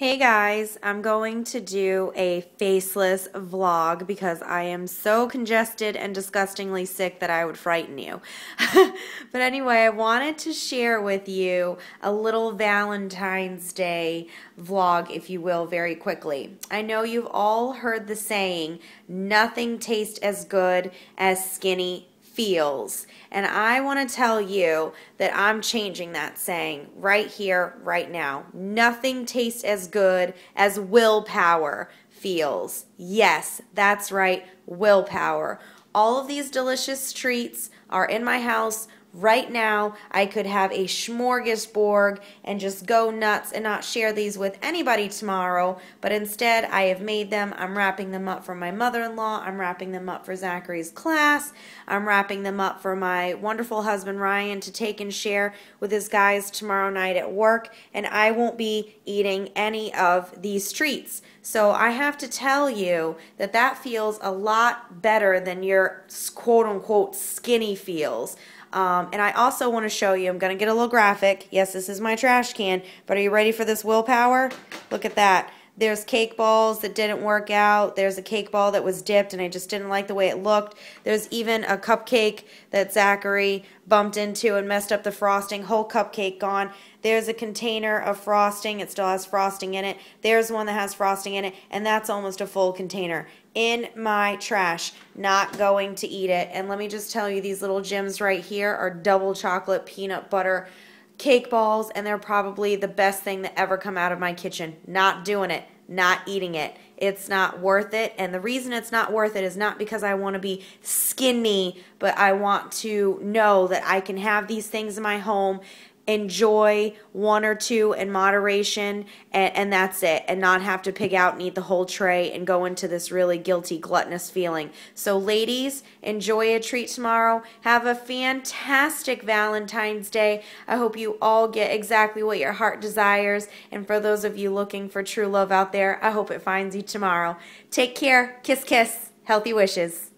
Hey guys, I'm going to do a faceless vlog because I am so congested and disgustingly sick that I would frighten you. But anyway, I wanted to share with you a little Valentine's Day vlog, if you will, very quickly. I know you've all heard the saying, nothing tastes as good as skinny feels. And I want to tell you that I'm changing that saying right here, right now. Nothing tastes as good as willpower feels. Yes, that's right, willpower. All of these delicious treats are in my house right now. I could have a smorgasbord and just go nuts and not share these with anybody tomorrow, but instead I have made them. I'm wrapping them up for my mother-in-law. I'm wrapping them up for Zachary's class. I'm wrapping them up for my wonderful husband Ryan to take and share with his guys tomorrow night at work, and I won't be eating any of these treats. So I have to tell you that that feels a lot better than your quote-unquote skinny feels. And I also want to show you, I'm going to get a little graphic. Yes, this is my trash can, but are you ready for this willpower? Look at that. There's cake balls that didn't work out. There's a cake ball that was dipped and I just didn't like the way it looked. There's even a cupcake that Zachary bumped into and messed up the frosting. Whole cupcake gone. There's a container of frosting. It still has frosting in it. There's one that has frosting in it, and that's almost a full container in my trash. Not going to eat it. And let me just tell you, these little gems right here are double chocolate peanut butter cake balls, and they're probably the best thing that ever come out of my kitchen. Not doing it. Not eating it. It's not worth it. And the reason it's not worth it is not because I want to be skinny, but I want to know that I can have these things in my home, enjoy one or two in moderation, and that's it, and not have to pig out and eat the whole tray and go into this really guilty, gluttonous feeling. So ladies, enjoy a treat tomorrow. Have a fantastic Valentine's Day. I hope you all get exactly what your heart desires, and for those of you looking for true love out there, I hope it finds you tomorrow. Take care. Kiss, kiss. Healthy wishes.